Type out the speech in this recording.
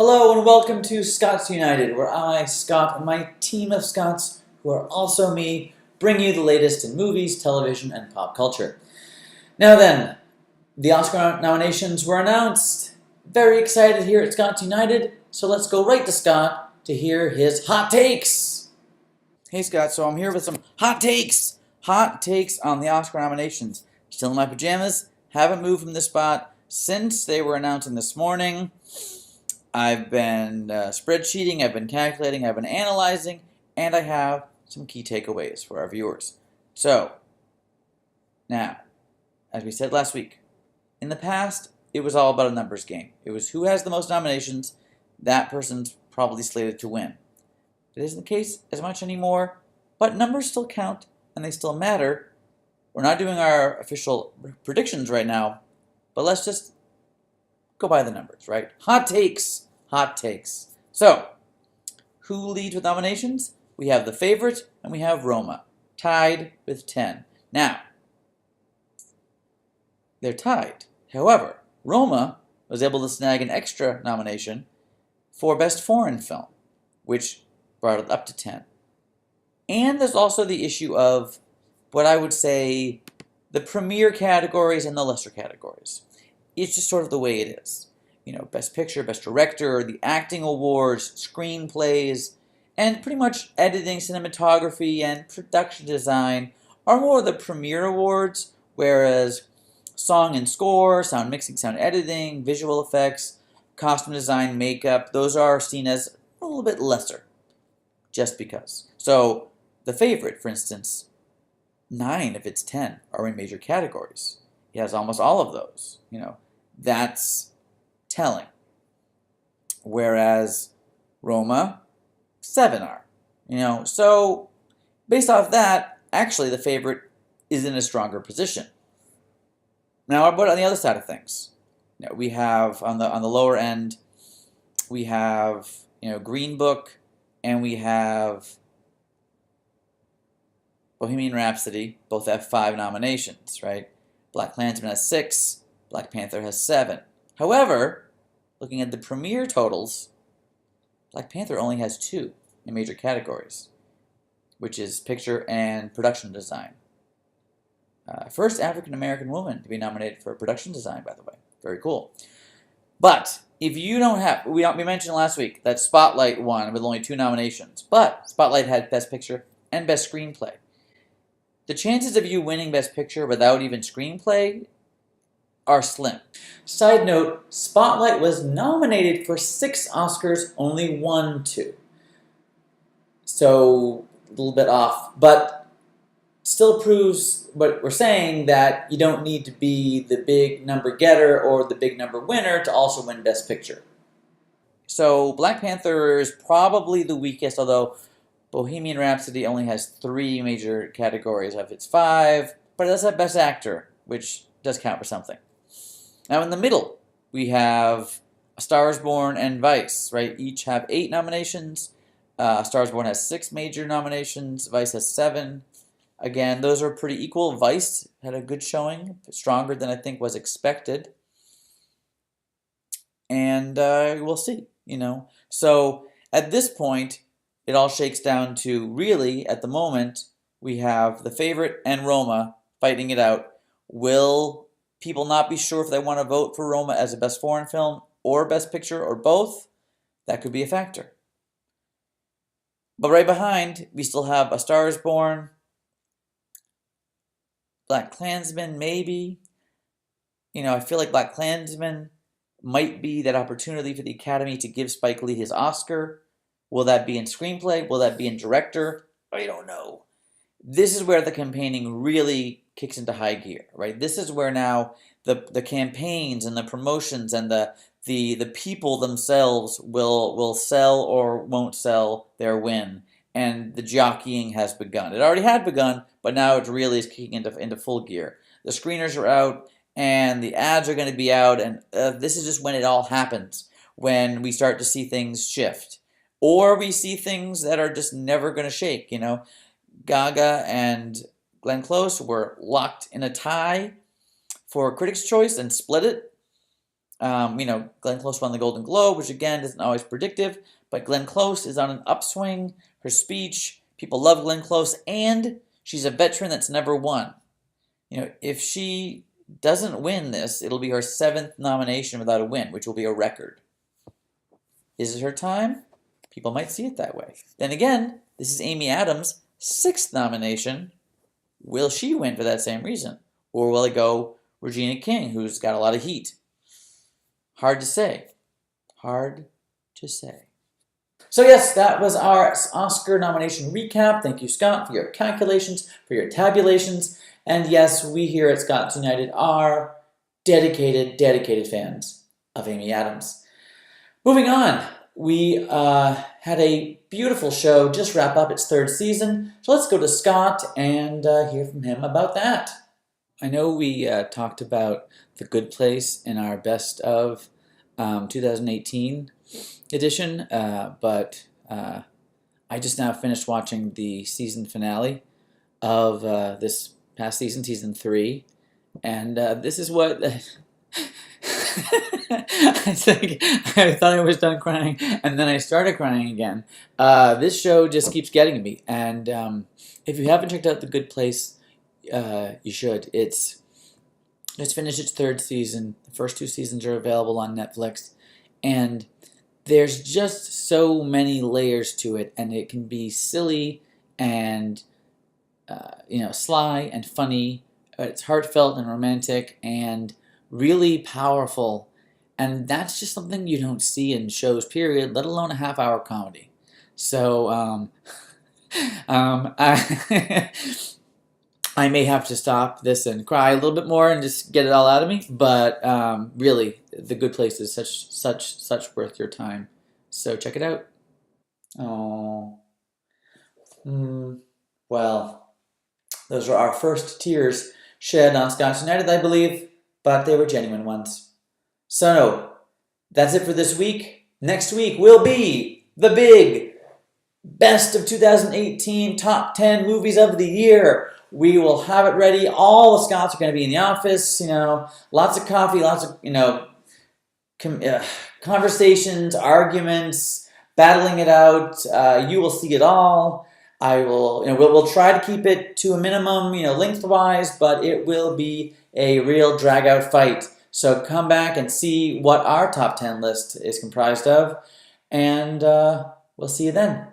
Hello and welcome to Scots United, where I, Scott, and my team of Scots, who are also me, bring you the latest in movies, television, and pop culture. Now then, the Oscar nominations were announced. Very excited here at Scots United, so let's go right to Scott to hear his hot takes. Hey Scott, so I'm here with some hot takes! Hot takes on the Oscar nominations. Still in my pajamas, haven't moved from this spot since they were announcing this morning. I've been spreadsheeting, I've been calculating, I've been analyzing, and I have some key takeaways for our viewers. So, now, as we said last week, in the past, it was all about a numbers game. It was who has the most nominations, that person's probably slated to win. It isn't the case as much anymore, but numbers still count, and they still matter. We're not doing our official predictions right now, but let's just go by the numbers, right? Hot takes. Hot takes. So, who leads with nominations? We have The Favorite and we have Roma, tied with 10. Now, they're tied. However, Roma was able to snag an extra nomination for Best Foreign Film, which brought it up to 10. And there's also the issue of what I would say the premier categories and the lesser categories. It's just sort of the way it is. You know, Best Picture, Best Director, the acting awards, screenplays, and pretty much editing, cinematography, and production design are more of the premier awards, whereas song and score, sound mixing, sound editing, visual effects, costume design, makeup, those are seen as a little bit lesser, just because. So, The Favorite, for instance, 9 of its 10 are in major categories. He has almost all of those. That's telling. Whereas Roma, 7 are. So based off that, actually The Favorite is in a stronger position. Now, what about on the other side of things? We have on the lower end, we have Green Book, and we have Bohemian Rhapsody. Both have 5 nominations, right? BlacKkKlansman has 6. Black Panther has 7. However, looking at the premier totals, Black Panther only has 2 in major categories, which is picture and production design. First African-American woman to be nominated for production design, by the way. Very cool. But if you don't have, we mentioned last week that Spotlight won with only 2 nominations, but Spotlight had Best Picture and Best Screenplay. The chances of you winning Best Picture without even screenplay are slim. Side note, Spotlight was nominated for 6 Oscars, only won 2. So, a little bit off, but still proves what we're saying, that you don't need to be the big number getter or the big number winner to also win Best Picture. So, Black Panther is probably the weakest, although Bohemian Rhapsody only has 3 major categories of its 5, but it does have Best Actor, which does count for something. Now in the middle, we have A Star is Born and Vice, right? Each have 8 nominations. A Star is Born has 6 major nominations. Vice has 7. Again, those are pretty equal. Vice had a good showing, stronger than I think was expected. And we'll see, So at this point, it all shakes down to, really, at the moment, we have The Favorite and Roma fighting it out. Will people not be sure if they want to vote for Roma as a Best Foreign Film or Best Picture or both? That could be a factor. But right behind, we still have A Star is Born, BlacKkKlansman, maybe. I feel like BlacKkKlansman might be that opportunity for the Academy to give Spike Lee his Oscar. Will that be in screenplay? Will that be in director? I don't know. This is where the campaigning really kicks into high gear, right? This is where now the campaigns and the promotions and the people themselves will sell or won't sell their win, and the jockeying has begun. It already had begun, but now it really is kicking into full gear. The screeners are out, and the ads are going to be out, and this is just when it all happens, when we start to see things shift. Or we see things that are just never going to shake, Gaga and Glenn Close were locked in a tie for Critics' Choice and split it. Glenn Close won the Golden Globe, which again isn't always predictive, but Glenn Close is on an upswing. Her speech, people love Glenn Close, and she's a veteran that's never won. If she doesn't win this, it'll be her 7th nomination without a win, which will be a record. Is it her time? People might see it that way. Then again, this is Amy Adams' 6th nomination. Will she win for that same reason? Or will it go Regina King, who's got a lot of heat? Hard to say. Hard to say. So yes, that was our Oscar nomination recap. Thank you, Scott, for your calculations, for your tabulations. And yes, we here at Scots United are dedicated fans of Amy Adams. Moving on, we had a beautiful show just wrap up its 3rd season. So let's go to Scott and hear from him about that. I know we talked about The Good Place in our best of 2018 edition, but I just now finished watching the season finale of this past season, season 3, and this is what I thought I was done crying, and then I started crying again. This show just keeps getting to me, and if you haven't checked out The Good Place, you should. It's finished its 3rd season. The first 2 seasons are available on Netflix, and there's just so many layers to it, and it can be silly and sly and funny. It's heartfelt and romantic and really powerful, and that's just something you don't see in shows, period, let alone a half-hour comedy. So I may have to stop this and cry a little bit more and just get it all out of me, but really, The Good Place is such worth your time. So check it out. Oh, well, those were our first tears shed on Scots United, I believe, but they were genuine ones. So no, that's it for this week. Next week will be the big best of 2018 top 10 movies of the year. We will have it ready. All the Scots are going to be in the office, lots of coffee, lots of, conversations, arguments, battling it out. You will see it all. I will, we'll try to keep it to a minimum, lengthwise, but it will be a real drag-out fight. So come back and see what our top 10 list is comprised of, and we'll see you then.